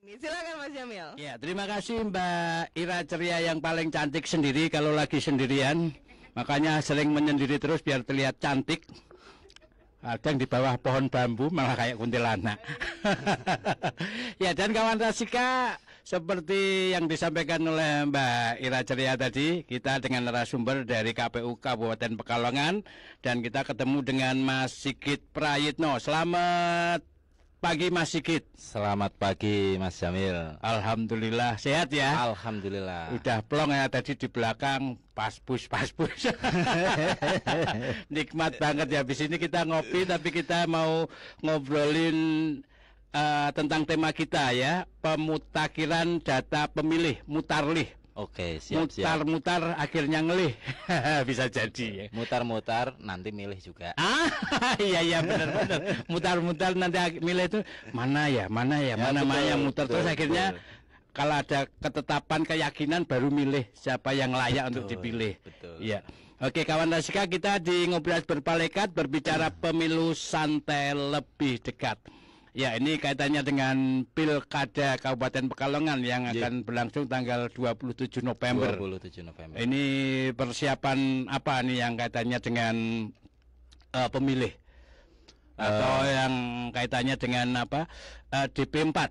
Silakan Mas Jamil. Ya, terima kasih Mbak Ira Ceria yang paling cantik sendiri kalau lagi sendirian. Makanya sering menyendiri terus biar terlihat cantik. Kadang di bawah pohon bambu malah kayak kuntilanak. Ya, dan kawan Rasika, seperti yang disampaikan oleh Mbak Ira Ceria tadi, kita dengan narasumber dari KPU Kabupaten Pekalongan dan kita ketemu dengan Mas Sigit Prayitno. Selamat pagi Mas Sigit. Selamat pagi Mas Jamil. Alhamdulillah sehat ya. Alhamdulillah. Udah plong ya tadi di belakang pasbus. Nikmat banget ya. Habis ini kita ngopi tapi kita mau ngobrolin tentang tema kita ya, pemutakhiran data pemilih, mutarlih. Oke, siap. Mutar-mutar akhirnya ngelih. Bisa jadi ya. Mutar-mutar nanti milih juga. Iya benar. Mutar-mutar nanti milih itu mana mana yang muter terus akhirnya kalau ada ketetapan keyakinan baru milih siapa yang layak untuk dipilih. Betul. Iya. Oke kawan Rasika, kita di Ngobrol Berpalekat berbicara pemilu santai lebih dekat. Ya, ini kaitannya dengan Pilkada Kabupaten Pekalongan yang akan berlangsung tanggal 27 November. 27 November. Ini persiapan apa nih yang kaitannya dengan pemilih? Atau yang kaitannya dengan apa? DP4.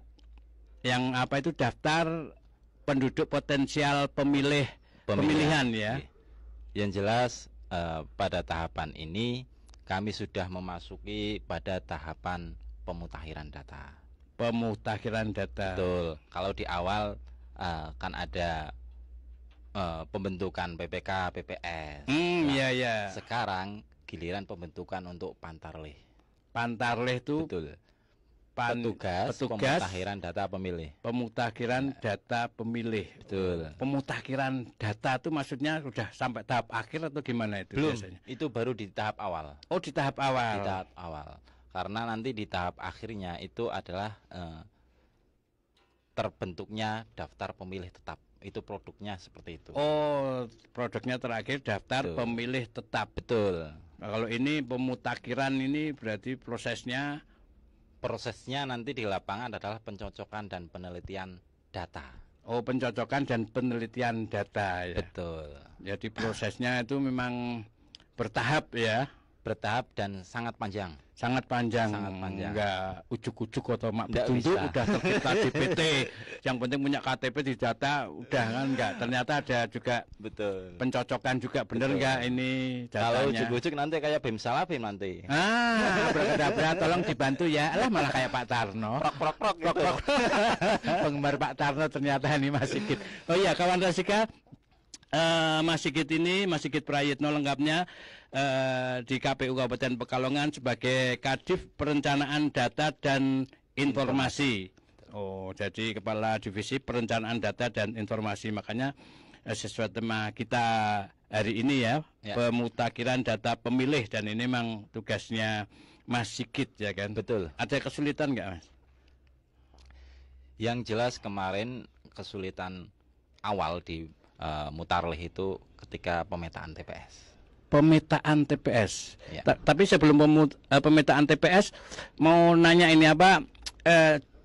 Yang apa itu daftar penduduk potensial pemilihan ya. Yang jelas pada tahapan ini kami sudah memasuki pada tahapan pemutakhiran data. Pemutakhiran data. Betul. Kalau di awal kan ada pembentukan PPK, PPS. Iya. Sekarang giliran pembentukan untuk Pantarlih. Pantarlih itu betul. Petugas pemutakhiran data pemilih. Pemutakhiran data pemilih. Betul. Pemutakhiran data itu maksudnya sudah sampai tahap akhir atau gimana itu? Belum. Biasanya? Itu baru di tahap awal. Oh, di tahap awal. Di tahap awal. Karena nanti di tahap akhirnya itu adalah terbentuknya daftar pemilih tetap. Itu produknya seperti itu. Oh, produknya terakhir daftar betul. Pemilih tetap. Betul. Nah, kalau ini pemutakhiran ini berarti prosesnya nanti di lapangan adalah pencocokan dan penelitian data. Oh, pencocokan dan penelitian data ya. Betul. Jadi prosesnya itu memang bertahap ya. Bertahap dan sangat panjang. Sangat panjang. Enggak ujuk-ujuk atau mak petunjuk udah tercipta DPT. Yang penting punya KTP di data udah kan enggak. Ternyata ada juga betul. Pencocokan juga bener enggak ini datanya. Kalau ujuk-ujuk nanti kayak BEM Salabim nanti. Abrakadabra tolong dibantu ya. Alah malah kayak Pak Tarno. Prok. Penggemar Pak Tarno ternyata ini Mas Sigit. Oh iya kawan Rasika, Mas Sigit ini Mas Sigit Prayitno lengkapnya di KPU Kabupaten Pekalongan sebagai Kadif Perencanaan Data dan Informasi. Oh, jadi Kepala Divisi Perencanaan Data dan Informasi. Makanya sesuai tema kita hari ini ya, pemutakhiran data pemilih, dan ini memang tugasnya Mas Sigit ya kan. Betul. Ada kesulitan nggak Mas? Yang jelas kemarin kesulitan awal di Mutarlih itu ketika pemetaan TPS. Pemetaan TPS. Ya. Tapi sebelum pemetaan TPS mau nanya ini apa?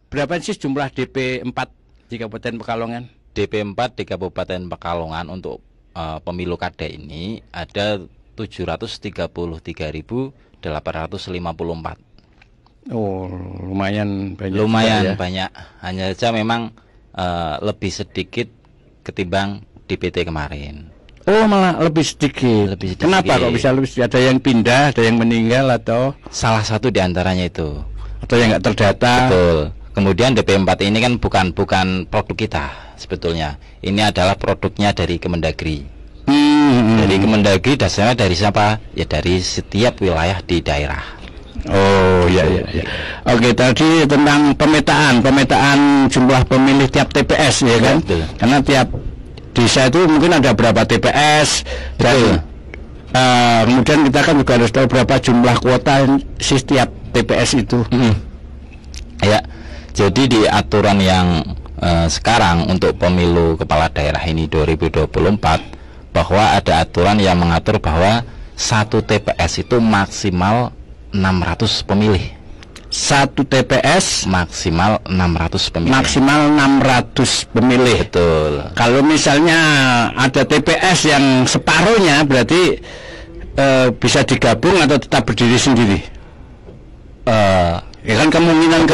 Berapa sih jumlah DP4 di Kabupaten Pekalongan? DP4 di Kabupaten Pekalongan untuk pemilu kada ini ada 733.854. Oh, lumayan banyak. Lumayan banyak. Hanya saja memang lebih sedikit ketimbang DPT kemarin. Oh, malah lebih sedikit. Kenapa kok bisa lebih sedikit? Ada yang pindah, ada yang meninggal atau salah satu diantaranya itu. Atau yang nggak terdata. Betul. Kemudian DP4 ini kan bukan produk kita sebetulnya. Ini adalah produknya dari Kemendagri. Dari Kemendagri, dasarnya dari siapa? Ya dari setiap wilayah di daerah. Oh iya. Oke, tadi tentang pemetaan jumlah pemilih tiap TPS ya kan? Betul. Karena tiap desa itu mungkin ada berapa TPS. Dan kemudian kita kan juga harus tahu berapa jumlah kuota setiap TPS itu. Ya, jadi di aturan yang sekarang untuk pemilu kepala daerah ini 2024 bahwa ada aturan yang mengatur bahwa satu TPS itu maksimal 600 pemilih. satu TPS maksimal 600 pemilih. maksimal 600 pemilih. Betul. Kalau misalnya ada TPS yang separuhnya berarti bisa digabung atau tetap berdiri sendiri. Ya kan kemungkinan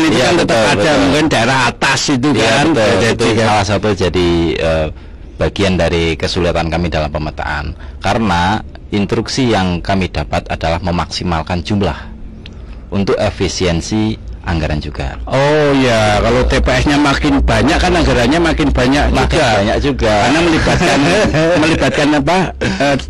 itu ya, kan tetap betul, ada, betul. Mungkin daerah atas itu Ya, kan. betul. Jadi Itu salah satu jadi bagian dari kesulitan kami dalam pemetaan, karena instruksi yang kami dapat adalah memaksimalkan jumlah untuk efisiensi anggaran juga. Oh ya, kalau TPS-nya makin banyak kan anggarannya makin banyak juga. Karena melibatkan apa?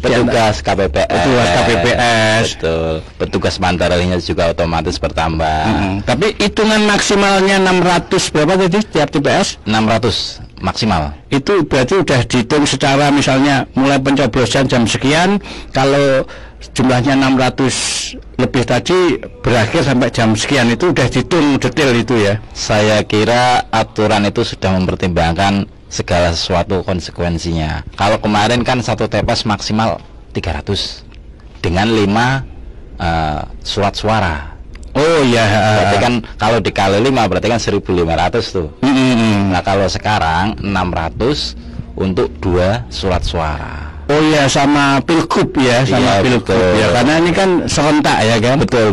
Petugas KPPS. Petugas KPPS. Betul. Petugas mantaralinya juga otomatis bertambah. Tapi hitungan maksimalnya 600 berapa tadi tiap TPS? 600 maksimal. Itu berarti udah dihitung secara misalnya mulai pencoblosan jam sekian, kalau jumlahnya 600 lebih tadi berakhir sampai jam sekian, itu udah dihitung detail itu ya. Saya kira aturan itu sudah mempertimbangkan segala sesuatu konsekuensinya. Kalau kemarin kan satu TPS maksimal 300 dengan 5 surat suara. Oh ya. Berarti kan kalau dikali 5 berarti kan 1.500 tuh. Nah kalau sekarang 600 untuk 2 surat suara. Oh ya, sama pilgub ya, sama Iya, pilgub betul. ya, karena ini kan serentak ya kan. Betul.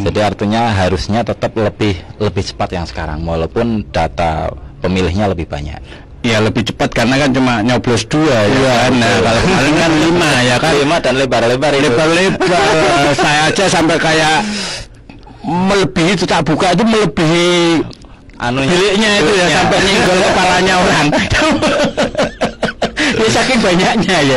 Jadi artinya harusnya tetap lebih cepat yang sekarang, walaupun data pemilihnya lebih banyak. Ya lebih cepat karena kan cuma nyoblos 2 ya kan. Nah, kalau kemarin kan 5 ya kan. 5 dan lebar-lebar itu. Lebar-lebar. Saya aja sampai kayak melebihi itu, tak buka itu melebihi biliknya itu ya, sampai nyenggol kepalanya orang. Ya saking banyaknya ya.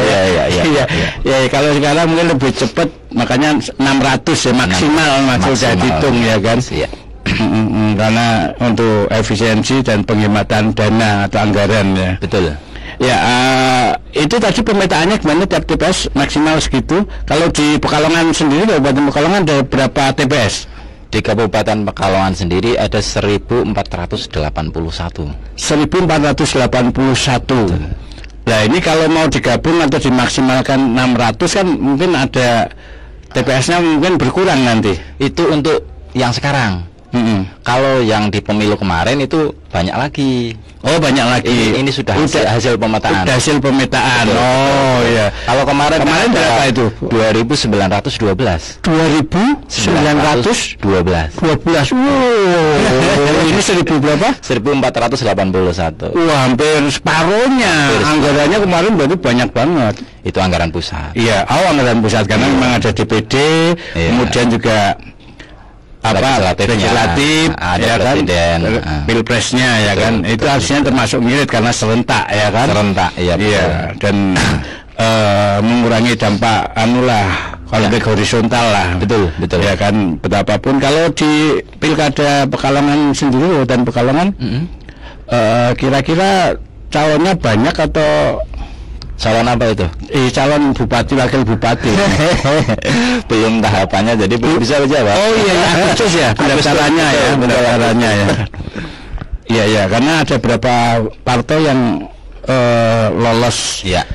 Ya, kalau sekarang mungkin lebih cepat, makanya 600 ya maksimal sudah dihitung ya kan. Iya. Karena untuk efisiensi dan penghematan dana atau anggaran ya. Betul. Ya, itu tadi pemetaannya gimana tiap TPS maksimal segitu. Kalau di Pekalongan sendiri, Kabupaten Pekalongan ada berapa TPS? Di Kabupaten Pekalongan sendiri ada 1481. 1481. Nah ini kalau mau digabung atau dimaksimalkan 600 kan mungkin ada TPS-nya mungkin berkurang nanti. Itu untuk yang sekarang. Kalau yang di pemilu kemarin itu banyak lagi. Oh banyak lagi. Ini sudah hasil pemetaan. Sudah hasil pemetaan. Betul. Oh iya. Kalau kemarin berapa itu? 2.912. 2.912. 12. Wow. Ini 1000 berapa? 1481. Wah, hampir separuhnya. Anggarannya kemarin berarti banyak banget. Itu anggaran pusat. Iya, anggaran pusat karena memang ada DPD, kemudian juga legislatif, ada ya kan, presiden, pilpresnya ya kan, itu harusnya termasuk ngirit karena serentak ya kan. Serentak, iya. Dan mengurangi dampak konflik horizontal lah. Betul. Ya kan, betapapun kalau di Pilkada Pekalongan sendiri dan Pekalongan, kira-kira calonnya banyak atau calon apa itu? Calon bupati, wakil bupati. Belum tahapannya, jadi belum bisa jawab. Oh iya, Agustus ya pendaftarannya ya. Iya, karena ada beberapa partai yang lolos. Ya.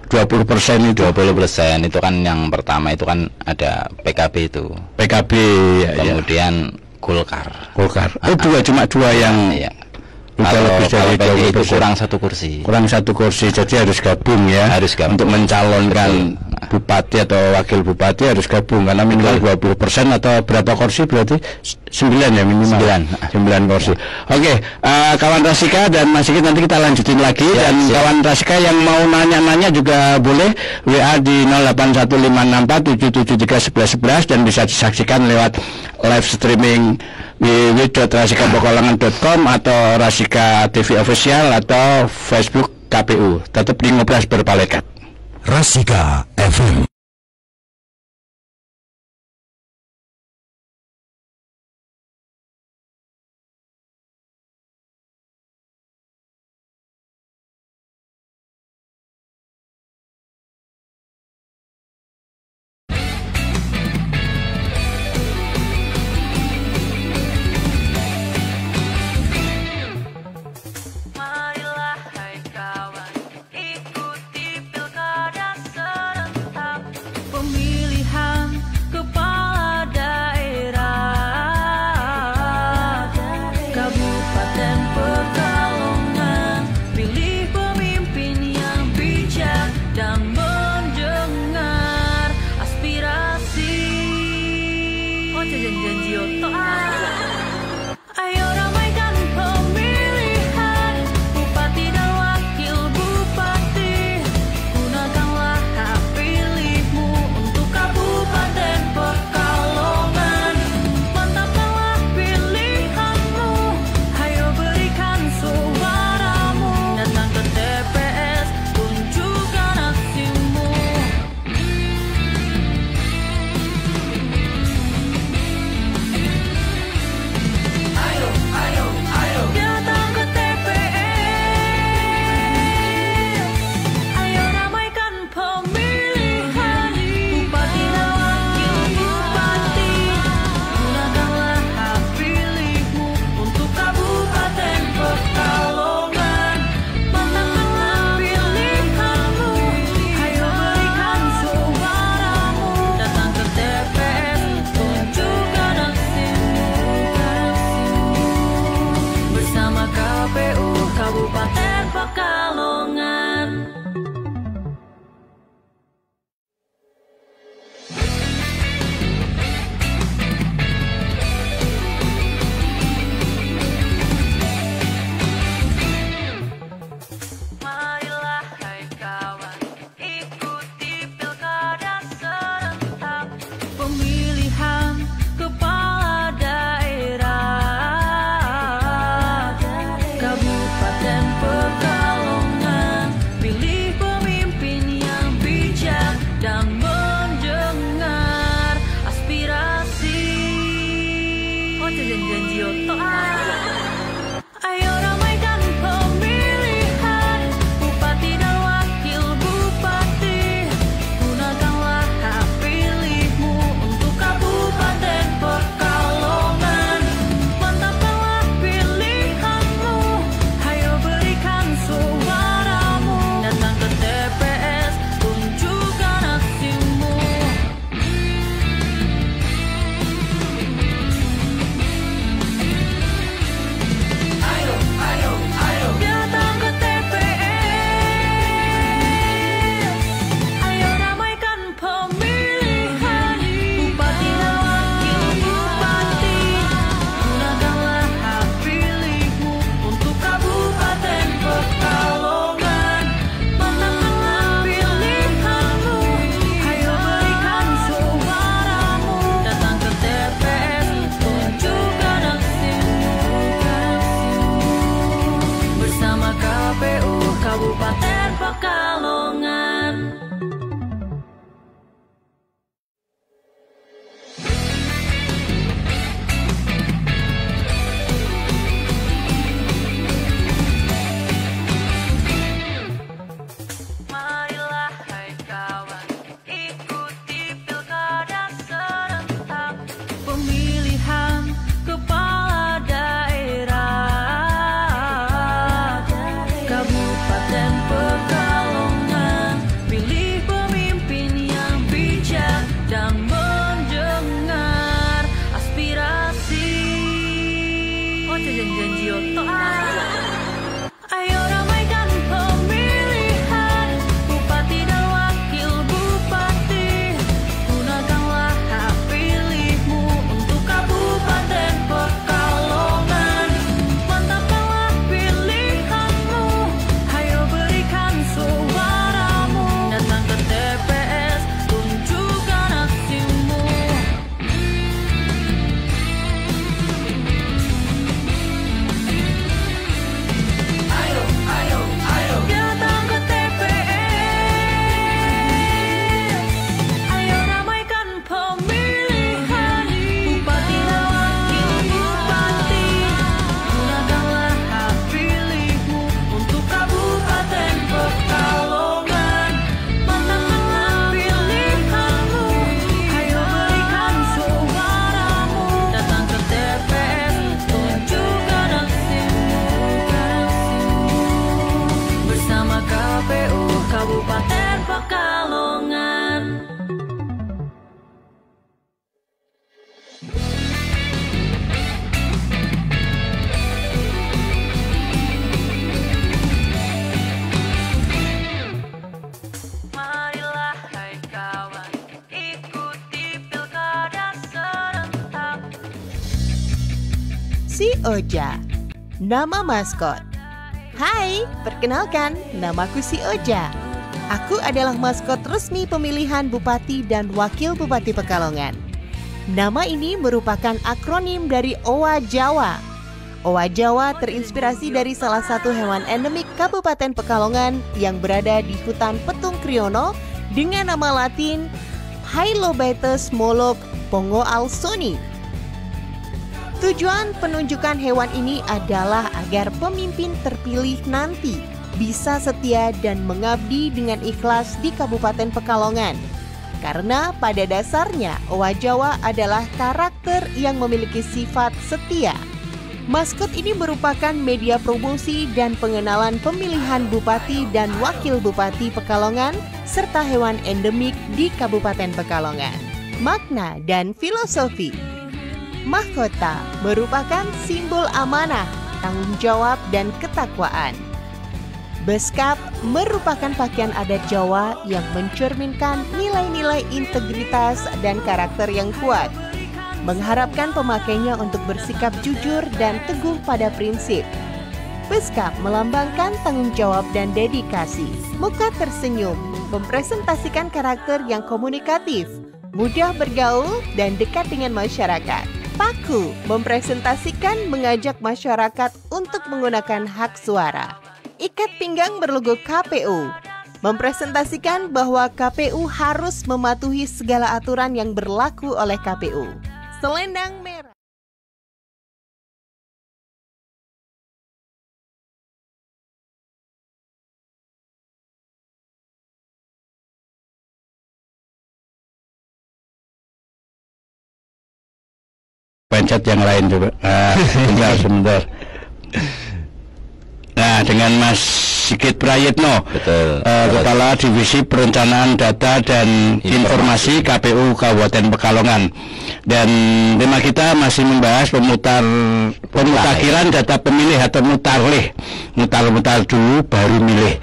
20% itu. 20% itu kan yang pertama, itu kan ada PKB itu. PKB ya. Kemudian Golkar. Cuma dua yang. Iya. Kalau PDI itu kurang 1 kursi. Jadi harus gabung ya. Untuk mencalonkan bupati atau wakil bupati harus gabung karena minimal 20% atau berapa kursi berarti 9 ya minimal. 9 kursi. Oke, kawan Rasika dan Mas Sigit nanti kita lanjutin lagi dan kawan Rasika yang mau nanya-nanya juga boleh WA di 081564773111 dan bisa disaksikan lewat live streaming www.rasikapekalongan.com atau Rasika TV Official atau Facebook KPU. Tetap di Ngobras Berpalekat. Rasika FM. Marilah hai kawan, ikuti pilkada serentak. Pekalongan. Marilah hai kawan, ikuti pilkada serentak, pemilihan kepala daerah Kabupaten Pekalongan. Pilih pemimpin yang bijak dan mendengar aspirasi. Oh, janji otok. Ayo ramaikan pemilihan bupati dan wakil bupati. Gunakanlah hak pilihmu untuk Kabupaten Pekalongan. Mantapkanlah pilihanmu, ayo berikan suaramu. Datang ke TPS, tunjukkan aksimu. Datang ke TPS, ayo ramaikan pemilihan bupati dan wakil bupati. Gunakanlah hak pilihmu untuk Kabupaten Pekalongan. Mantapkanlah pilihanmu, ayo berikan suaramu. Datang ke TPS, tunjukkan aksimu. Bersama KPU Kabupaten Pekalongan. Marilah hai kawan, ikuti pilkada serentak. Si Oja, nama maskot. Hai, perkenalkan, namaku si Oja. Aku adalah maskot resmi pemilihan Bupati dan Wakil Bupati Pekalongan. Nama ini merupakan akronim dari Owa Jawa. Owa Jawa terinspirasi dari salah satu hewan endemik Kabupaten Pekalongan yang berada di hutan Petung Kriono dengan nama latin Hylobaetus molok pongoalsoni. Tujuan penunjukan hewan ini adalah agar pemimpin terpilih nanti bisa setia dan mengabdi dengan ikhlas di Kabupaten Pekalongan. Karena pada dasarnya Owa Jawa adalah karakter yang memiliki sifat setia. Maskot ini merupakan media promosi dan pengenalan pemilihan Bupati dan Wakil Bupati Pekalongan serta hewan endemik di Kabupaten Pekalongan. Makna dan filosofi. Mahkota merupakan simbol amanah, tanggung jawab, dan ketakwaan. Beskap merupakan pakaian adat Jawa yang mencerminkan nilai-nilai integritas dan karakter yang kuat, mengharapkan pemakainya untuk bersikap jujur dan teguh pada prinsip. Beskap melambangkan tanggung jawab dan dedikasi. Muka tersenyum mempresentasikan karakter yang komunikatif, mudah bergaul, dan dekat dengan masyarakat. Paku mempresentasikan mengajak masyarakat untuk menggunakan hak suara. Ikat pinggang berlogo KPU mempresentasikan bahwa KPU harus mematuhi segala aturan yang berlaku oleh KPU. Selendang merah. Pencet yang lain coba. Sebentar. Nah, dengan Mas Sigit Prayitno, Kepala Divisi Perencanaan Data dan Informasi KPU Kabupaten Pekalongan. Dan tema kita masih membahas pemutakhiran data pemilih atau mutarlih. Mutar dulu baru milih.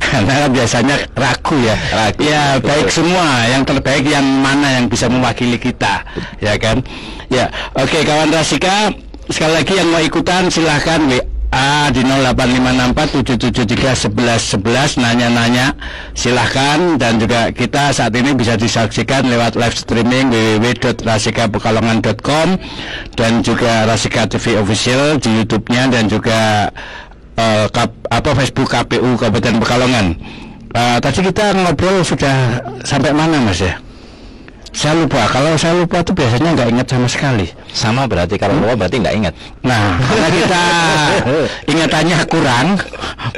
Karena biasanya ragu ya. Ya, baik semua, yang terbaik yang mana yang bisa mewakili kita, ya kan? Ya, oke kawan Rasika, sekali lagi yang mau ikutan silahkan WA di 085477311111 nanya-nanya, silahkan. Dan juga kita saat ini bisa disaksikan lewat live streaming www.rasikapekalongan.com dan juga Rasika TV Official di YouTube-nya, dan juga Facebook KPU Kabupaten Pekalongan. Tadi kita ngobrol sudah sampai mana Mas ya? Saya lupa. Kalau saya lupa tuh biasanya nggak ingat sama sekali. Sama berarti, kalau lupa berarti nggak ingat. Nah, karena kita ingatannya kurang,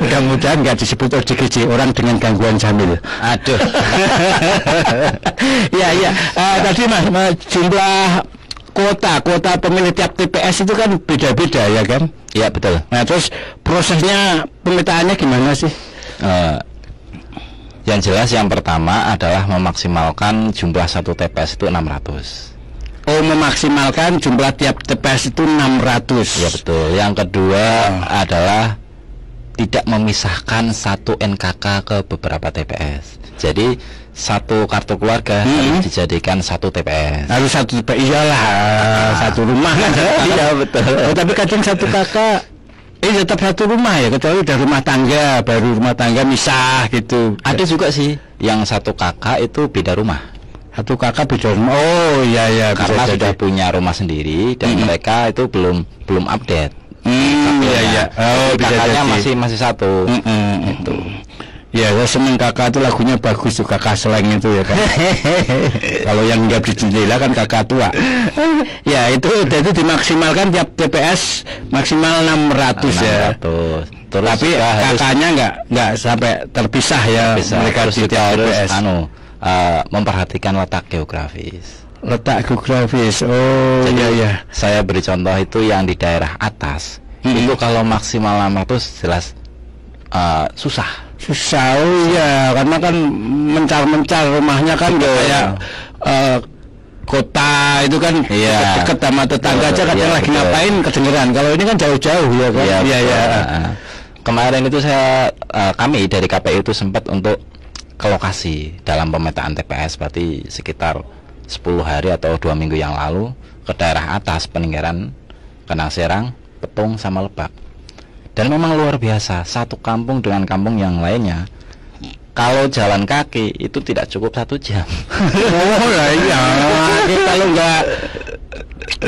mudah-mudahan nggak disebut ODGJ, orang dengan gangguan jamil. Aduh. Ya. Tadi Mas, jumlah kuota pemilih tiap TPS itu kan beda-beda ya kan? Iya betul. Nah, terus prosesnya pemetaannya gimana sih? Yang jelas yang pertama adalah memaksimalkan jumlah satu TPS itu 600. Oh, memaksimalkan jumlah tiap TPS itu 600. Ya betul. Yang kedua adalah tidak memisahkan satu NKK ke beberapa TPS. Jadi satu kartu keluarga harus dijadikan satu TPS. Harus satu TPS, iyalah satu rumah kan. Iya betul. Tapi kadang satu kakak tetap satu rumah ya, kecuali udah rumah tangga, baru rumah tangga misah gitu. Ada juga sih yang satu kakak itu beda rumah. Satu kakak beda rumah. Oh iya Karena bisa sudah jadi. punya rumah sendiri dan mereka itu belum update. Iya. Oh, bisa kakaknya jadi. masih satu. Itu. Ya, saya seneng kakak itu lagunya bagus tuh, kakak seleng itu ya kan. Kalau yang nggak di jendela kan kakak tua. Ya itu jadi dimaksimalkan tiap TPS maksimal 600 ya. 600. Terus Tapi kakaknya nggak sampai terpisah ya. Mereka harus di juga tiap harus TPS. memperhatikan letak geografis. Letak geografis. Oh iya. Saya beri contoh itu yang di daerah atas. Itu kalau maksimal 600 jelas susah. Susah, oh iya, karena kan mencar rumahnya kan nggak kayak kota itu kan deket sama tetangga aja kadang lagi ngapain kedengeran. Kalau ini kan jauh-jauh ya kan. Iya. Kemarin itu kami dari KPU itu sempat untuk ke lokasi dalam pemetaan TPS, berarti sekitar 10 hari atau 2 minggu yang lalu ke daerah atas Peninggaran, Kenang Serang, Petung sama Lebak. Dan memang luar biasa, satu kampung dengan kampung yang lainnya, kalau jalan kaki itu tidak cukup 1 jam. Oh iya, kalau nggak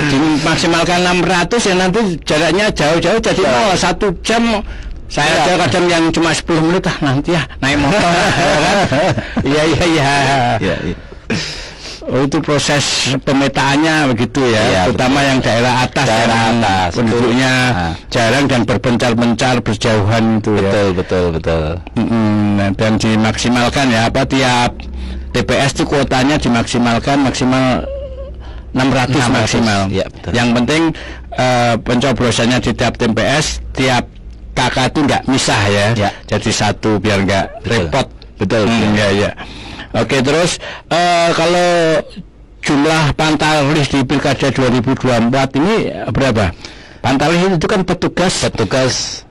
dimaksimalkan 600 ya nanti jaraknya jauh-jauh jadi 1 jam. Saya aja kadang yang cuma 10 menit nanti ya naik motor. Iya. Oh, itu proses pemetaannya begitu ya, terutama yang daerah atas, penduduknya jarang dan berpencar-pencar berjauhan itu ya. Betul. Dan dimaksimalkan ya, tiap TPS itu kuotanya dimaksimalkan maksimal 600 maksimal. Ya, betul. Yang penting pencoblosannya di tiap TPS, tiap kakak itu nggak misah ya. Jadi satu biar nggak repot. Betul. Ya. Oke, terus kalau jumlah pantarlih di Pilkada 2024 ini berapa? Pantarlih itu kan petugas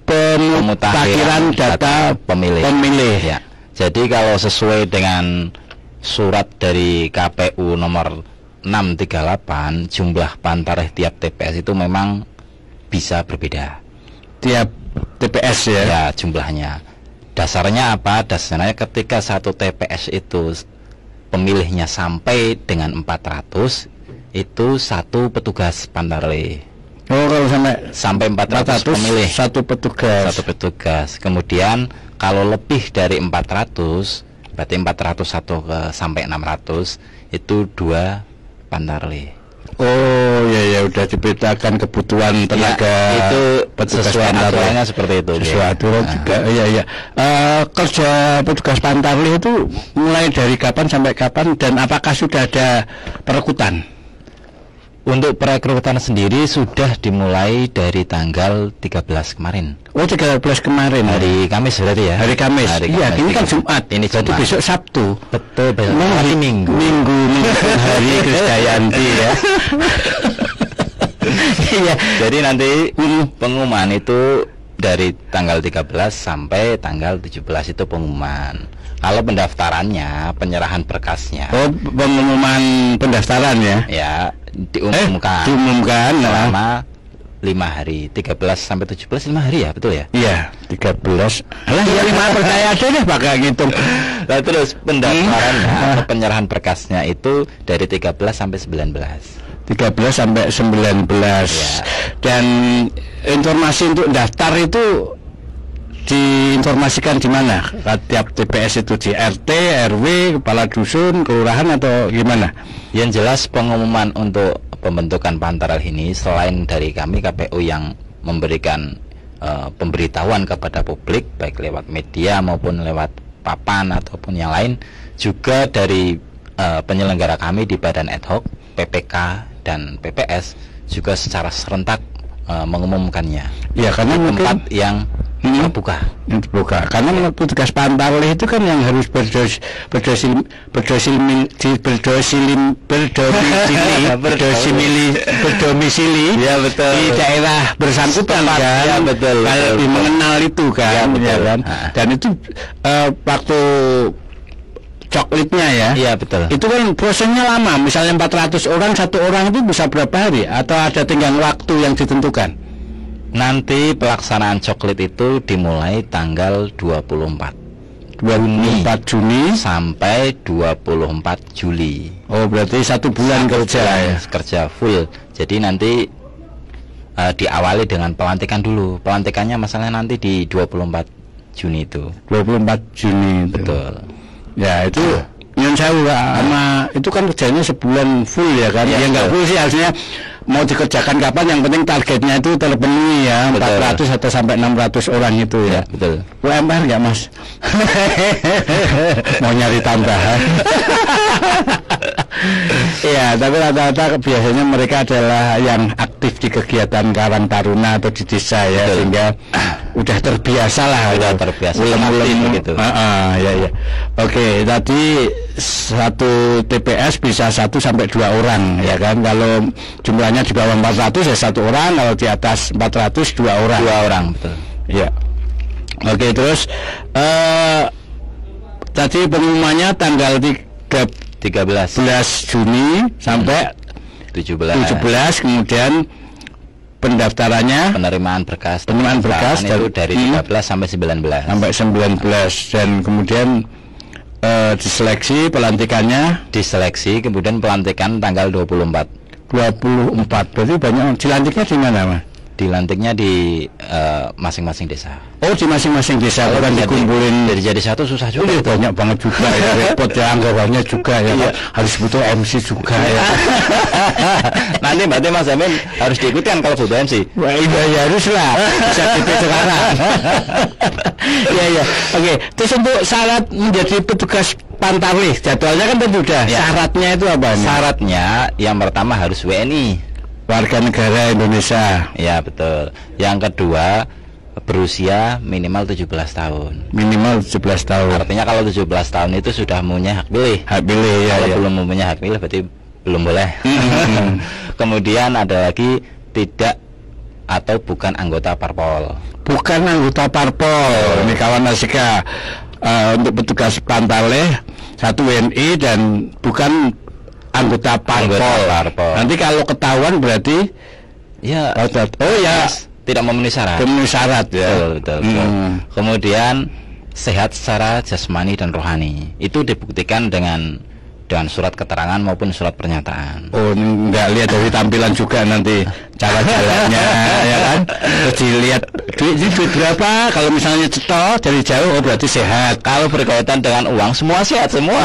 pemutakhiran data pemilih. Ya. Jadi kalau sesuai dengan surat dari KPU nomor 638, jumlah pantarlih tiap TPS itu memang bisa berbeda. Tiap TPS ya? Ya, jumlahnya. Dasarnya apa? Dasarnya ketika satu TPS itu pemilihnya sampai dengan 400, itu satu petugas pantarlih. Oh, kalau sampai 400 pemilih satu petugas. Kemudian kalau lebih dari 400, berarti 401 sampai 600 itu 2 pantarlih. Oh ya udah dibedakan kebutuhan tenaga itu petugas sesuai aturannya seperti itu. Sesuai aturan juga. Iya. Kerja petugas pantarlih itu mulai dari kapan sampai kapan dan apakah sudah ada perekrutan? Untuk perekrutan sendiri sudah dimulai dari tanggal 13 kemarin. Oh, 13 kemarin. Hari Kamis berarti ya? Hari Kamis. Iya, ini kan Jumat. Ini Jadi besok Sabtu. Betul. Hari Minggu. Hari Krisdayanti ya. Iya. Jadi nanti pengumuman itu dari tanggal 13 sampai tanggal 17 itu pengumuman. Kalau pendaftarannya, penyerahan berkasnya. Oh, pengumuman pendaftaran ya? Ya, diumumkan selama 5 hari, 13 sampai 17 5 hari ya, betul ya? Iya, 13. Alah, ya 5 percaya aja deh bakal ngitung. Nah, terus pendaftarannya atau penyerahan berkasnya itu dari 13 sampai 19. 13 sampai 19 ya. Dan informasi untuk daftar itu diinformasikan di mana? Tiap TPS itu di RT, RW, kepala dusun, kelurahan atau gimana? Yang jelas pengumuman untuk pembentukan Pantarlih ini selain dari kami KPU yang memberikan pemberitahuan kepada publik baik lewat media maupun lewat papan ataupun yang lain, juga dari penyelenggara kami di Badan Ad Hoc, PPK dan PPS juga secara serentak mengumumkannya. Ya, karena di tempat yang terbuka. Karena petugas Pantarlih itu kan yang harus berdomisili ya, betul, di daerah bersangkutan kan. Ya, betul, lebih mengenal itu kan. Ya, betul. Ya, kan? Dan itu waktu coklitnya ya. Iya, betul. Itu kan prosesnya lama. Misalnya 400 orang, satu orang itu bisa berapa hari? Atau ada tenggang waktu yang ditentukan? Nanti pelaksanaan coklit itu dimulai tanggal 24 Juni sampai 24 Juli. Oh, berarti 1 bulan kerja ya? Kerja full. Jadi nanti diawali dengan pelantikan dulu. Pelantikannya masalahnya nanti di 24 Juni itu. 24 Juni itu. Betul. Ya, itu yang saya sama itu kan kerjanya sebulan full ya kan. Ya nggak full sih, harusnya mau dikerjakan kapan, yang penting targetnya itu terpenuhi ya. Betul. 400 atau sampai 600 orang itu ya. Betul. UMR nggak Mas? Mau nyari tambahan. Iya, tapi rata-rata biasanya mereka adalah yang aktif di kegiatan Karang Taruna atau di desa ya. Betul. Sehingga udah terbiasa lah. Udah terbiasa. Ulem-ulem gitu. Ya. Oke, tadi satu TPS bisa 1 sampai 2 orang ya kan. Kalau jumlahnya di bawah 400 ya 1 orang, kalau di atas 400 2 orang. 2 orang, betul. Ya. Oke, terus tadi pengumumannya tanggal 13 Juni sampai 17, kemudian pendaftarannya, penerimaan berkas itu dari 13 sampai 19 dan kemudian diseleksi, pelantikannya kemudian pelantikan tanggal 24 berarti banyak. Dilantiknya di mana Mas? Dilantiknya di masing-masing desa. Oh, di masing-masing desa, bukan dikumpulin jadi satu, susah juga. Oh, banyak banget juga ya, repot ya, anggarannya juga ya. Iya. Harus butuh MC juga ya. Nanti berarti Mas Amin harus diikuti kan kalau butuh MC. Wah, iya harus lah. Bisa kita sekarang. Iya. Oke, terus untuk syarat menjadi petugas Pantarlih, jadwalnya kan tentu sudah. Ya. Syaratnya itu apa nih? Syaratnya yang pertama harus WNI, warga negara Indonesia. Ya, betul. Yang kedua berusia minimal 17 tahun. Minimal 17 tahun. Artinya kalau 17 tahun itu sudah mempunyai hak pilih. Hak pilih ya. Kalau belum mempunyai hak pilih berarti belum boleh. Kemudian ada lagi tidak atau bukan anggota parpol. Bukan anggota parpol. Ini kawan Rasika, untuk petugas Pantarlih 1 WNI dan bukan anggota parpol. Nanti kalau ketahuan berarti ya tidak memenuhi syarat. Ya. Betul. Kemudian sehat secara jasmani dan rohani. Itu dibuktikan dengan surat keterangan maupun surat pernyataan. Oh, nggak lihat dari tampilan juga nanti cara jalannya ya kan. Terus dilihat duit berapa. Kalau misalnya cetok dari jauh, oh berarti sehat. Kalau berkaitan dengan uang, semua sehat semua.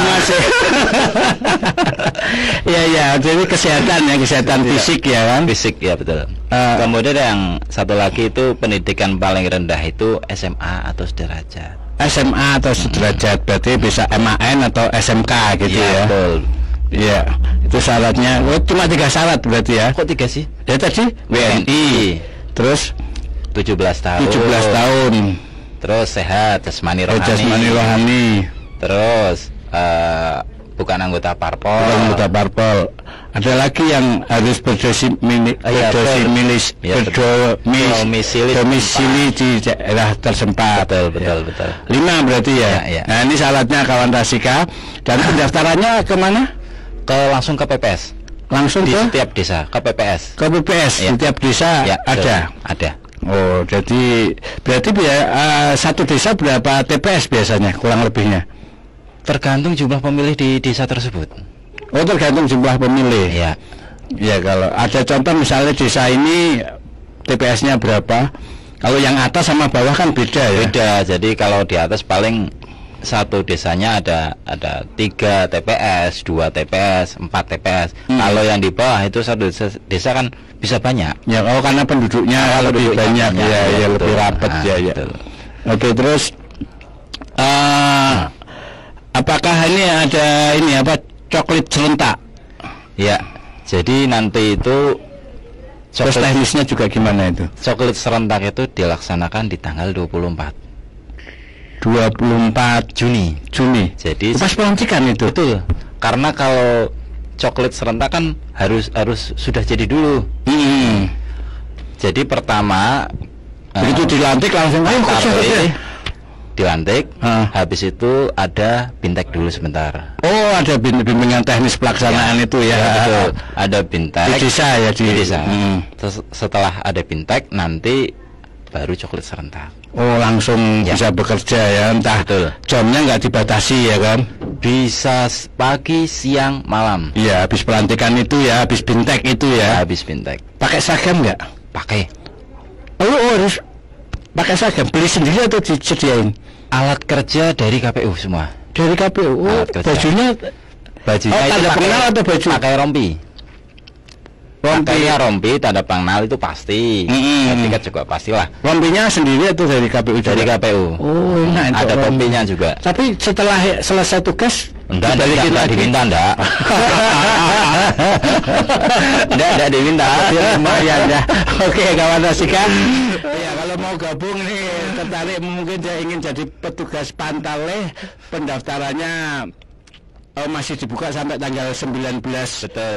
Iya, jadi kesehatan fisik ya kan. Fisik ya, betul. Kemudian yang satu lagi itu pendidikan paling rendah itu SMA atau sederajat. SMA atau sederajat, berarti bisa MAN atau SMK gitu ya. Betul. Iya, itu syaratnya. Oh, cuma 3 syarat berarti ya. Kok 3 sih? Ya tadi WNI, terus 17 tahun. Terus sehat jasmani rohani. Terus bukan anggota parpol. Ada lagi yang harus berdomisili di daerah tersempat. Betul. 5 berarti ya. Nah, ini syaratnya kawan Rasika. Dan pendaftarannya kemana? Langsung ke PPS. Langsung di setiap desa ke PPS. Ke PPS ya. Di tiap desa ya, ada. Oh, jadi berarti satu desa berapa TPS biasanya kurang lebihnya? Tergantung jumlah pemilih di desa tersebut. Oh, tergantung jumlah pemilih. Ya, kalau ada contoh misalnya desa ini TPS-nya berapa, Kalau yang atas sama bawah kan beda ya. Beda. Jadi kalau di atas paling satu desanya ada 3 TPS, 2 TPS, 4 TPS. Kalau yang di bawah itu satu desa kan bisa banyak. Ya, karena penduduknya lebih banyak, ya lebih rapat ya. Oke, terus apakah ini ada coklit serentak? Ya. Jadi nanti itu Terus teknisnya juga gimana itu? Coklit serentak itu dilaksanakan di tanggal 24 Juni. Jadi pas pelantikan itu. Betul. Karena kalau coklit serentak kan harus sudah jadi dulu. Jadi pertama begitu dilantik langsung dilantik, habis itu ada bintek dulu sebentar. Oh, ada bimbingan teknis pelaksanaan itu ya. Betul. Ada bintek di desa ya, di desa. Setelah ada bintek nanti baru coklit serentak. Oh, langsung bisa bekerja ya, entah betul. Jamnya nggak dibatasi ya kan? Bisa pagi, siang, malam. Iya, habis pelantikan itu ya, habis bintek itu ya. Habis bintek. Pakai seragam nggak? Pakai. Oh, harus pakai seragam. Beli sendiri atau disediain? Alat kerja dari KPU semua. Dari KPU. Oh, bajunya tanda pengenal atau baju? Pakai rompi. Pakainya rompi, tanda pengenal itu pasti. Sertifikat juga pastilah. Rompinya sendiri atau dari KPU? Dari KPU. Oh, enak. Ada rompinya juga. Tapi setelah selesai tugas enggak diminta enggak. Enggak diminta. Lumayan ya. Oke, kawan Rasika. Ya, kalau mau gabung nih, tertarik mungkin dia ingin jadi petugas Pantale, pendaftarannya masih dibuka sampai tanggal 19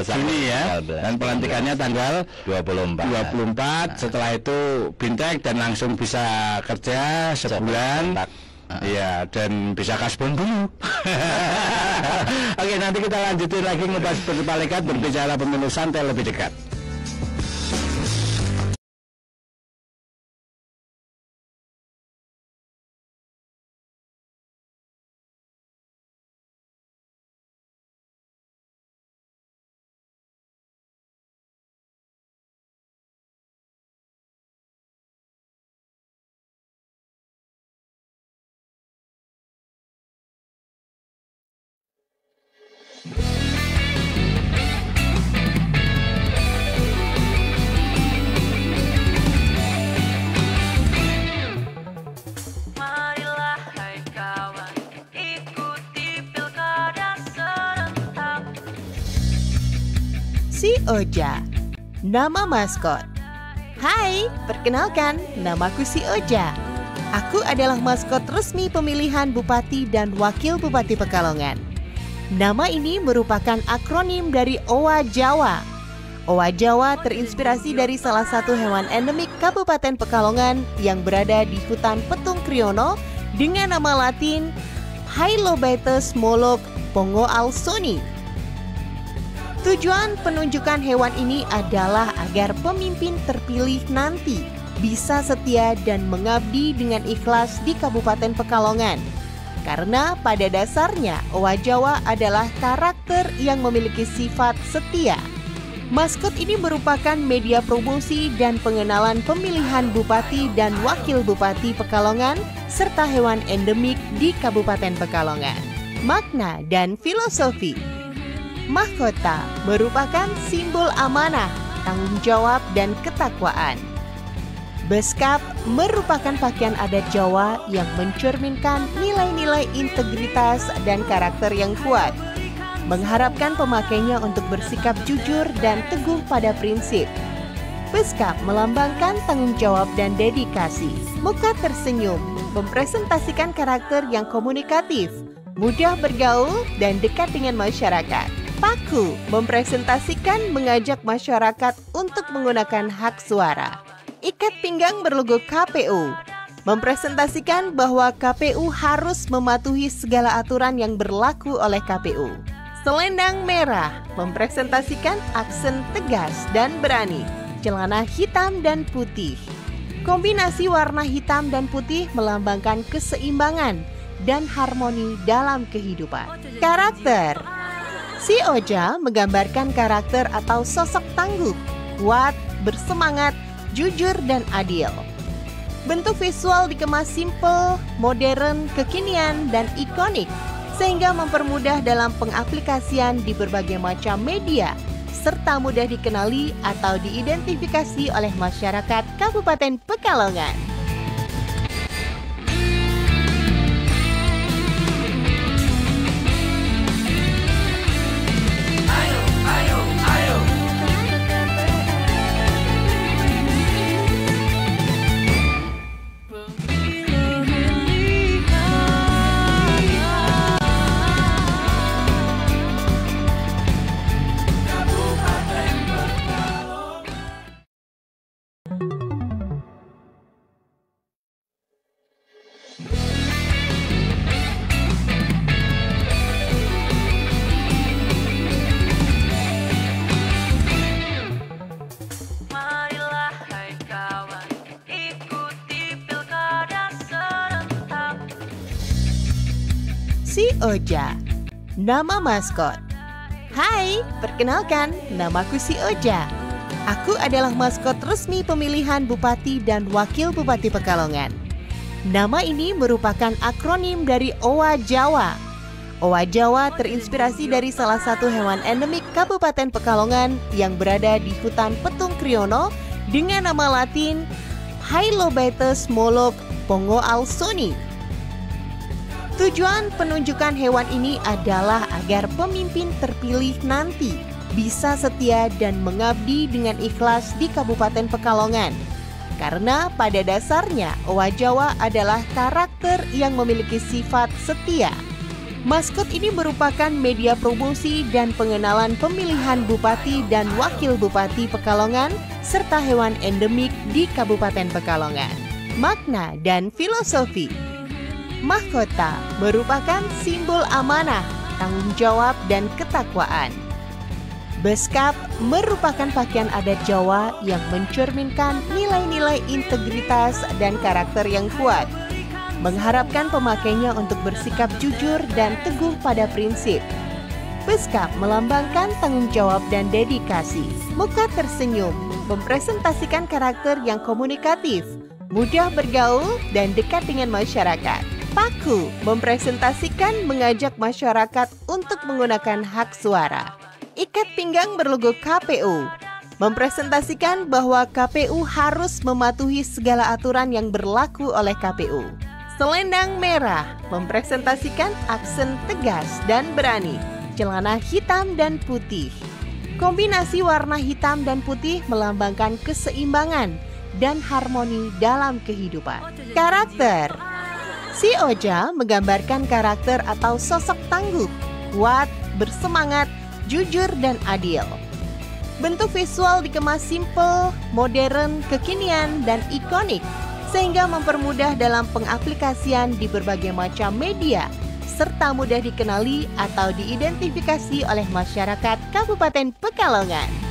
Juni ya. Dan pelantikannya tanggal 24. Setelah itu bintek dan langsung bisa kerja sebulan. Iya, dan bisa kasbon dulu. Oke, nanti kita lanjutin lagi ngebahas berpalekat, berbicara pemilu santai lebih dekat. Marilah hai kawan, ikuti pilkada serentak. Si Oja, nama maskot. Hai, perkenalkan, namaku Si Oja. Aku adalah maskot resmi pemilihan Bupati dan Wakil Bupati Pekalongan. Nama ini merupakan akronim dari Owa Jawa. Owa Jawa terinspirasi dari salah satu hewan endemik Kabupaten Pekalongan yang berada di hutan Petung Kriono dengan nama latin Hylobaetus molok pongoalsoni. Tujuan penunjukan hewan ini adalah agar pemimpin terpilih nanti bisa setia dan mengabdi dengan ikhlas di Kabupaten Pekalongan. Karena pada dasarnya Owa Jawa adalah karakter yang memiliki sifat setia. Maskot ini merupakan media promosi dan pengenalan pemilihan Bupati dan Wakil Bupati Pekalongan serta hewan endemik di Kabupaten Pekalongan. Makna dan filosofi. Mahkota merupakan simbol amanah, tanggung jawab, dan ketakwaan. Beskap merupakan pakaian adat Jawa yang mencerminkan nilai-nilai integritas dan karakter yang kuat, mengharapkan pemakainya untuk bersikap jujur dan teguh pada prinsip. Beskap melambangkan tanggung jawab dan dedikasi. Muka tersenyum mempresentasikan karakter yang komunikatif, mudah bergaul, dan dekat dengan masyarakat. Paku mempresentasikan mengajak masyarakat untuk menggunakan hak suara. Ikat pinggang berlogo KPU mempresentasikan bahwa KPU harus mematuhi segala aturan yang berlaku oleh KPU. Selendang merah mempresentasikan aksen tegas dan berani. Celana hitam dan putih. Kombinasi warna hitam dan putih melambangkan keseimbangan dan harmoni dalam kehidupan. Karakter. Si Oja menggambarkan karakter atau sosok tangguh, kuat, bersemangat, jujur, dan adil. Bentuk visual dikemas simpel, modern, kekinian, dan ikonik, sehingga mempermudah dalam pengaplikasian di berbagai macam media, serta mudah dikenali atau diidentifikasi oleh masyarakat Kabupaten Pekalongan. Marilah hai kawan, ikuti pilkada serentak. Si Oja, nama maskot. Hai, perkenalkan, namaku si Oja. Aku adalah maskot resmi pemilihan Bupati dan Wakil Bupati Pekalongan. Nama ini merupakan akronim dari Owa Jawa. Owa Jawa terinspirasi dari salah satu hewan endemik Kabupaten Pekalongan yang berada di hutan Petung Kriono dengan nama latin Hylobaetus molok pongoalsoni. Tujuan penunjukan hewan ini adalah agar pemimpin terpilih nanti bisa setia dan mengabdi dengan ikhlas di Kabupaten Pekalongan. Karena pada dasarnya Owa Jawa adalah karakter yang memiliki sifat setia. Maskot ini merupakan media promosi dan pengenalan pemilihan Bupati dan Wakil Bupati Pekalongan serta hewan endemik di Kabupaten Pekalongan. Makna dan filosofi. Mahkota merupakan simbol amanah, tanggung jawab, dan ketakwaan. Beskap merupakan pakaian adat Jawa yang mencerminkan nilai-nilai integritas dan karakter yang kuat, mengharapkan pemakainya untuk bersikap jujur dan teguh pada prinsip. Beskap melambangkan tanggung jawab dan dedikasi. Muka tersenyum mempresentasikan karakter yang komunikatif, mudah bergaul, dan dekat dengan masyarakat. Paku mempresentasikan mengajak masyarakat untuk menggunakan hak suara. Ikat pinggang berlogo KPU mempresentasikan bahwa KPU harus mematuhi segala aturan yang berlaku oleh KPU. Selendang merah mempresentasikan aksen tegas dan berani. Celana hitam dan putih. Kombinasi warna hitam dan putih melambangkan keseimbangan dan harmoni dalam kehidupan. Karakter. Si Oja menggambarkan karakter atau sosok tangguh, kuat, bersemangat, jujur, dan adil. Bentuk visual dikemas simpel, modern, kekinian, dan ikonik, sehingga mempermudah dalam pengaplikasian di berbagai macam media, serta mudah dikenali atau diidentifikasi oleh masyarakat Kabupaten Pekalongan.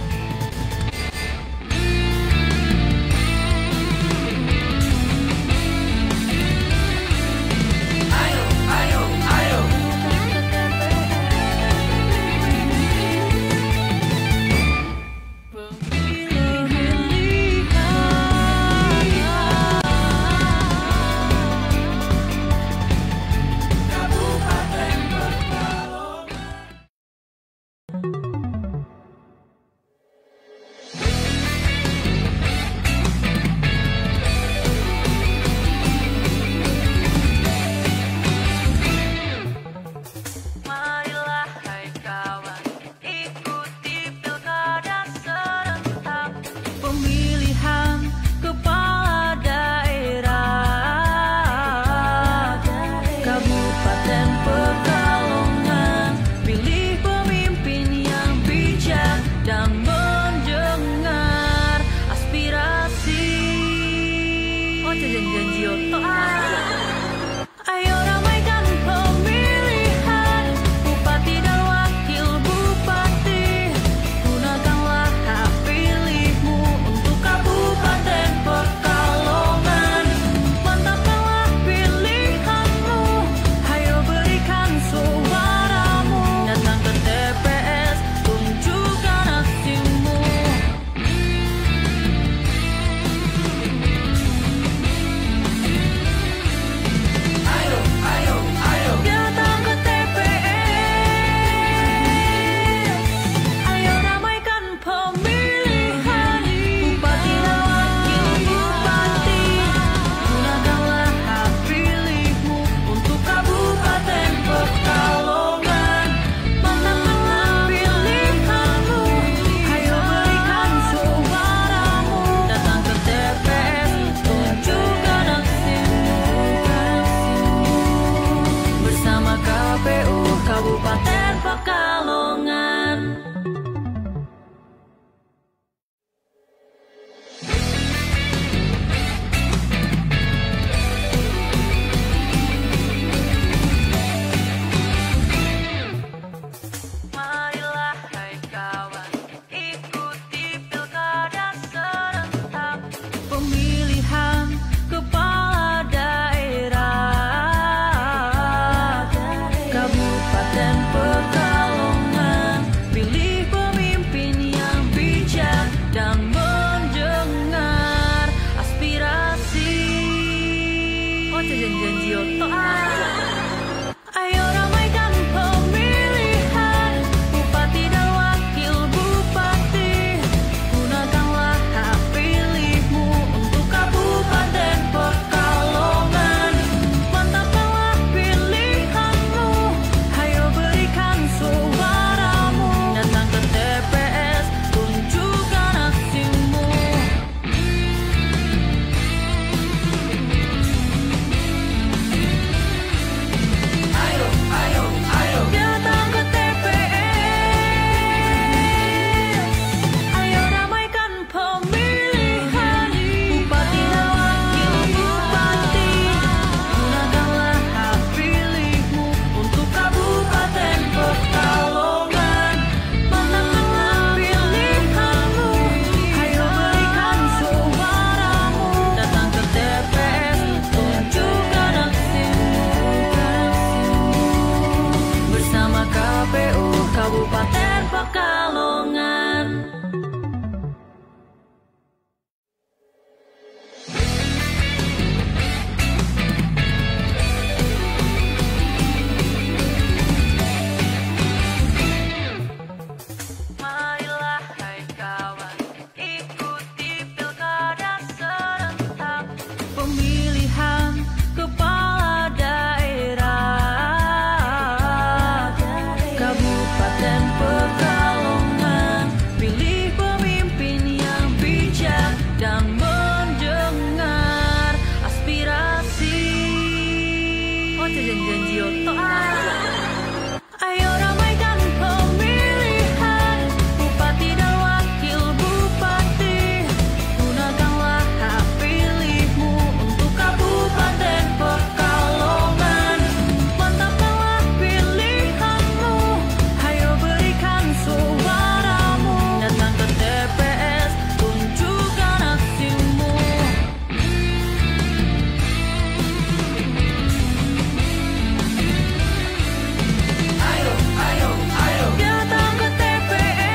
Kabupaten Pekalongan, pilih pemimpin yang bijak dan mendengar aspirasi. Oh, janji otok. Ayo ramaikan pemilihan bupati dan wakil bupati. Gunakanlah hak pilihmu untuk Kabupaten Pekalongan. Mantapkanlah pilihanmu, ayo berikan suaramu. Datang ke TPS, tunjukkan aksimu. Datang ke TPS, ayo ramaikan pemilihan bupati dan wakil bupati. Gunakanlah hak pilihmu untuk Kabupaten Pekalongan. Mantapkanlah pilihanmu, ayo berikan suaramu. Datang ke TPS, tunjukkan aksimu. Bersama KPU Kabupaten Pekalongan. Marilah hai kawan, ikuti pilkada serentak pemilihan kepala daerah Kabupaten Pekalongan. Pilih pemimpin yang bijak dan mendengar aspirasi. Oh, janji otok. Ayo ramaikan pemilihan bupati dan wakil bupati. Gunakanlah hak pilihmu untuk Kabupaten Pekalongan. Mantapkanlah pilihanmu, ayo berikan suaramu. Datang ke TPS, tunjukkan aksimu. Datang ke TPS,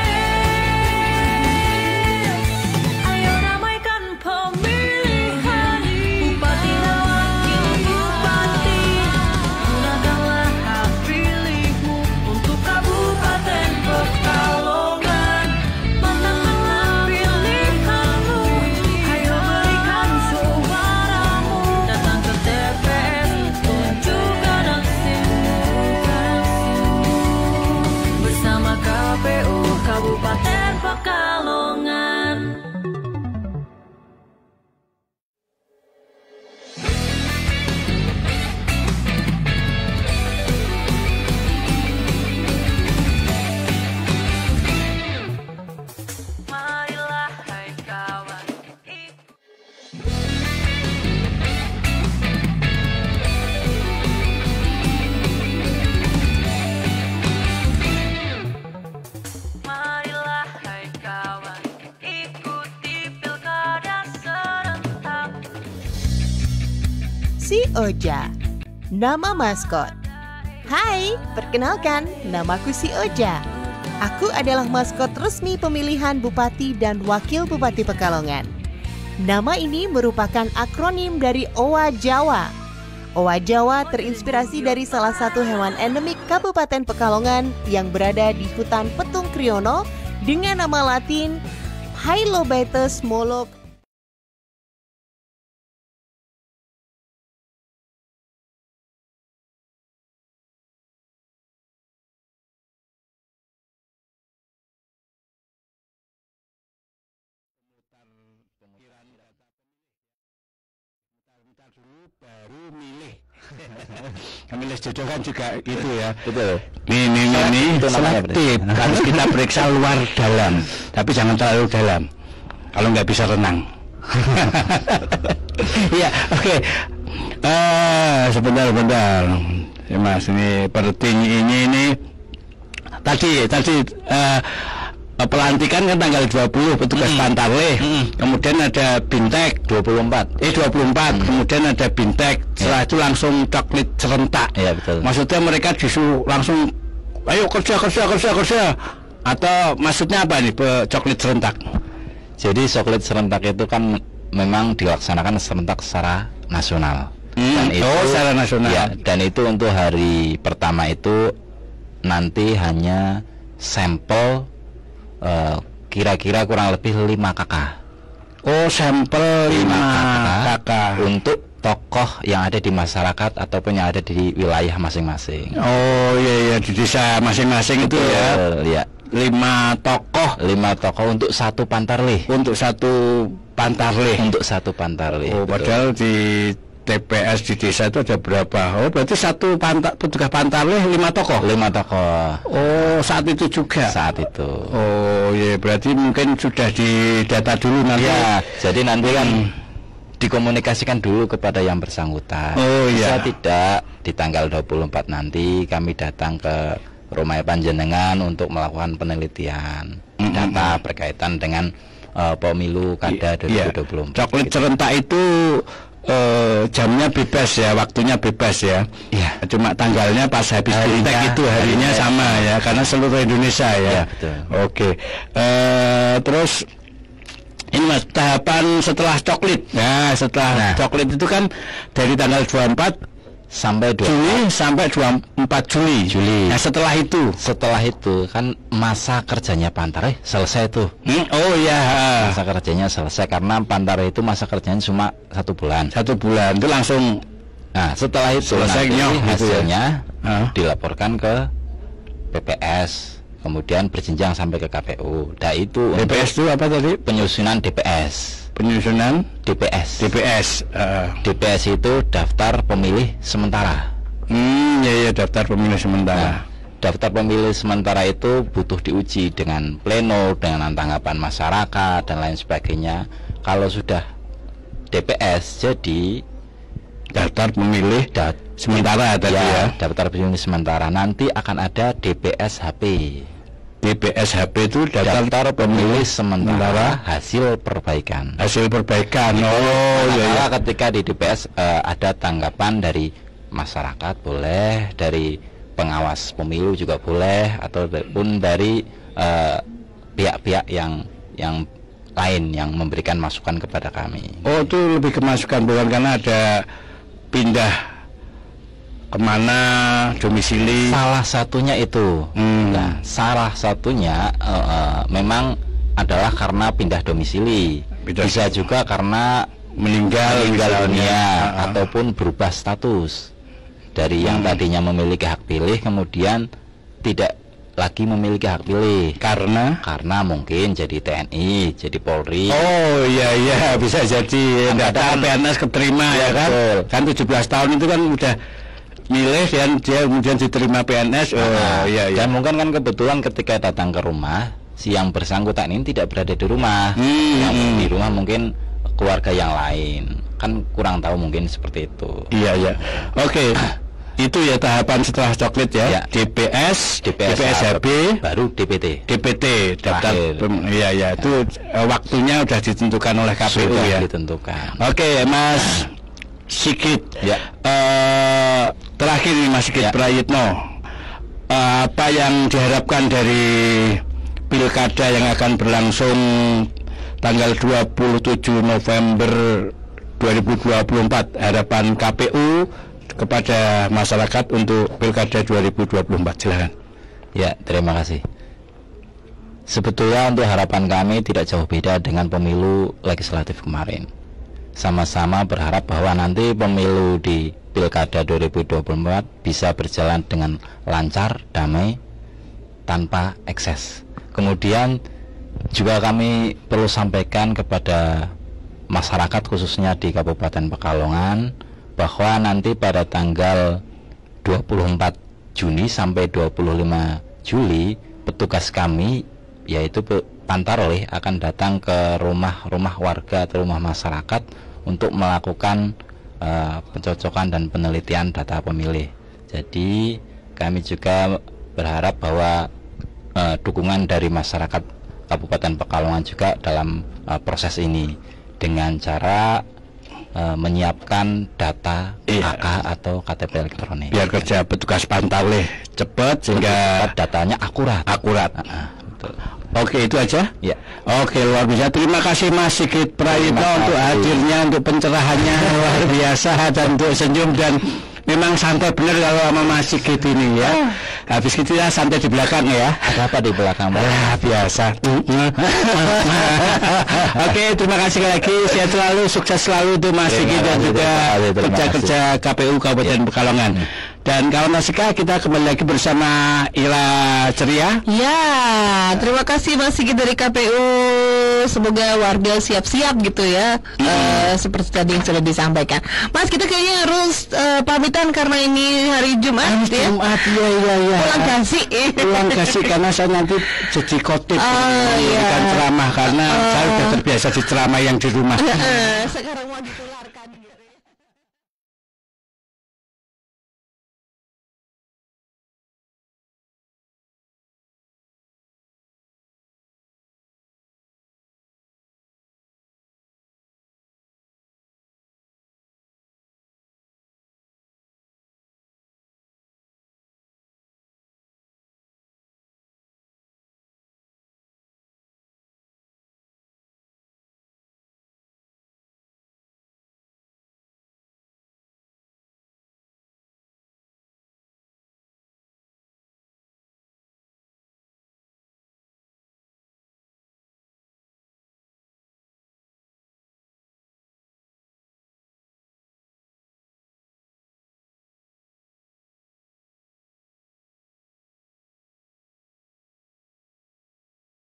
ayo ramaikan pemilihan bupati dan wakil bupati. Gunakanlah hak pilihmu untuk Kabupaten Pekalongan. Mantapkanlah pilihanmu, ayo berikan suaramu. Datang ke TPS, tunjukkan aksimu. Bersama KPU Kabupaten Pekalongan. Marilah hai kawan, marilah hai kawan, ikuti pilkada serentak. Si Oja, nama maskot. Hai, perkenalkan, namaku si Oja. Aku adalah maskot resmi pemilihan Bupati dan Wakil Bupati Pekalongan. Nama ini merupakan akronim dari Owa Jawa. Owa Jawa terinspirasi dari salah satu hewan endemik Kabupaten Pekalongan yang berada di hutan Petung Kriono dengan nama latin Hylobaetes moloch. Dulu baru milih. Milih jodoh kan juga gitu ya. Betul. Ini selektif. Harus kita periksa luar dalam, tapi jangan terlalu dalam. Kalau nggak bisa renang. Ya, oke. Sebentar. Ya, Mas, ini penting ini tadi pelantikan kan tanggal 20 petugas Pantarlih. Kemudian ada Bintek 24. 24. Kemudian ada Bintek. Setelah itu langsung coklit serentak. Iya, betul. Maksudnya mereka disuruh langsung ayo kerja. Atau maksudnya apa nih coklit serentak? Jadi coklit serentak itu kan memang dilaksanakan serentak secara nasional. Secara nasional. Ya, dan itu untuk hari pertama itu nanti hanya sampel kira-kira kurang lebih 5 kakak. Sampel 5 kakak untuk tokoh yang ada di masyarakat ataupun yang ada di wilayah masing-masing. Iya di desa masing-masing itu ya. Ya. 5 tokoh untuk satu Pantarlih. Untuk satu Pantarlih. Padahal di TPS di desa itu ada berapa? Berarti satu petugas Pantarlih 5 tokoh. 5 tokoh. Saat itu juga. Saat itu. Iya, berarti mungkin sudah didata dulu nanti. Ya, jadi nanti kan dikomunikasikan dulu kepada yang bersangkutan. Iya. Bisa tidak di tanggal 24 nanti kami datang ke rumah panjenengan untuk melakukan penelitian data berkaitan dengan pemilu kada 2024. Coklit serentak itu jamnya bebas ya, waktunya bebas ya. Iya. Cuma tanggalnya pas habis Bintek itu harinya sama ya, karena seluruh Indonesia ya. Iya, betul. Oke. Terus ini Mas, tahapan setelah coklit. Nah, setelah coklit itu kan dari tanggal 24 sampai Juli sampai 24 Juli. Nah, setelah itu kan masa kerjanya Pantarlih selesai tuh. Masa kerjanya selesai karena Pantarlih itu masa kerjanya cuma 1 bulan. 1 bulan itu langsung. Nah, setelah itu selesai nanti hasilnya ya. dilaporkan ke PPS, kemudian berjenjang sampai ke KPU. Nah, itu DPS itu apa tadi? Penyusunan DPS. DPS itu daftar pemilih sementara. Daftar pemilih sementara. Daftar pemilih sementara itu butuh diuji dengan pleno, dengan tanggapan masyarakat dan lain sebagainya. Kalau sudah DPS jadi daftar pemilih sementara tadi ya. Daftar pemilih sementara, nanti akan ada DPSHP. DPSHP itu daftar pemilih sementara hasil perbaikan. Ketika di DPS ada tanggapan dari masyarakat boleh, dari pengawas pemilu juga boleh, ataupun dari pihak-pihak yang lain yang memberikan masukan kepada kami. Itu lebih ke masukan, bukan karena ada pindah kemana domisili. Salah satunya itu. Nah, salah satunya memang adalah karena pindah domisili. Bisa juga karena meninggal dunia ataupun berubah status dari yang tadinya memiliki hak pilih kemudian tidak lagi memiliki hak pilih karena mungkin jadi TNI, jadi Polri. Iya bisa jadi data PNS keterima ya kan. Kan 17 tahun itu kan udah milih dan dia kemudian diterima PNS. Dan mungkin kan kebetulan ketika datang ke rumah si yang bersangkutan ini tidak berada di rumah. Yang di rumah mungkin keluarga yang lain. Kan kurang tahu mungkin seperti itu. Iya. Oke. Itu ya tahapan setelah coklit ya. DPS, DPSHB, baru DPT. Daftar. Itu waktunya udah ditentukan oleh KPU sudah ya. Ditentukan. Oke, Mas Sigit. Terakhir nih Mas Sigit Prayitno, apa yang diharapkan dari pilkada yang akan berlangsung tanggal 27 November 2024, harapan KPU kepada masyarakat untuk pilkada 2024? Silakan. Ya, terima kasih. Sebetulnya untuk harapan kami tidak jauh beda dengan pemilu legislatif kemarin. Sama-sama berharap bahwa nanti pemilu di pilkada 2024 bisa berjalan dengan lancar, damai, tanpa ekses. Kemudian juga kami perlu sampaikan kepada masyarakat khususnya di Kabupaten Pekalongan bahwa nanti pada tanggal 24 Juni sampai 25 Juli petugas kami yaitu Pantarlih akan datang ke rumah-rumah warga atau rumah masyarakat untuk melakukan pencocokan dan penelitian data pemilih. Jadi kami juga berharap bahwa dukungan dari masyarakat Kabupaten Pekalongan juga dalam proses ini dengan cara menyiapkan data KK atau KTP elektronik. Biar kerja petugas pantauan cepat sehingga datanya akurat. Betul. Oke, itu aja. Ya. Oke, luar biasa. Terima kasih Mas Sigit Prayitno untuk hadirnya, untuk pencerahannya luar biasa, dan untuk senyum, dan memang santai benar kalau sama Mas Sigit ini ya. Habis itu ya santai di belakang ya. Ada apa di belakang? Biasa. Oke, terima kasih lagi. Sehat selalu, sukses selalu untuk Mas Sigit dan juga kerja-kerja KPU Kabupaten Pekalongan. Dan kawan Rasika, kita kembali lagi bersama Ira Ceria. Ya, terima kasih Mas Sigit dari KPU. Semoga warga siap-siap gitu ya, seperti tadi yang sudah disampaikan. Mas, kita kayaknya harus pamitan karena ini hari Jumat ya. Jumat, iya. Pulang kasih karena saya nanti jadi khotib, kan ceramah karena saya sudah terbiasa di ceramah yang di rumah. Sekarang mau gitu lah.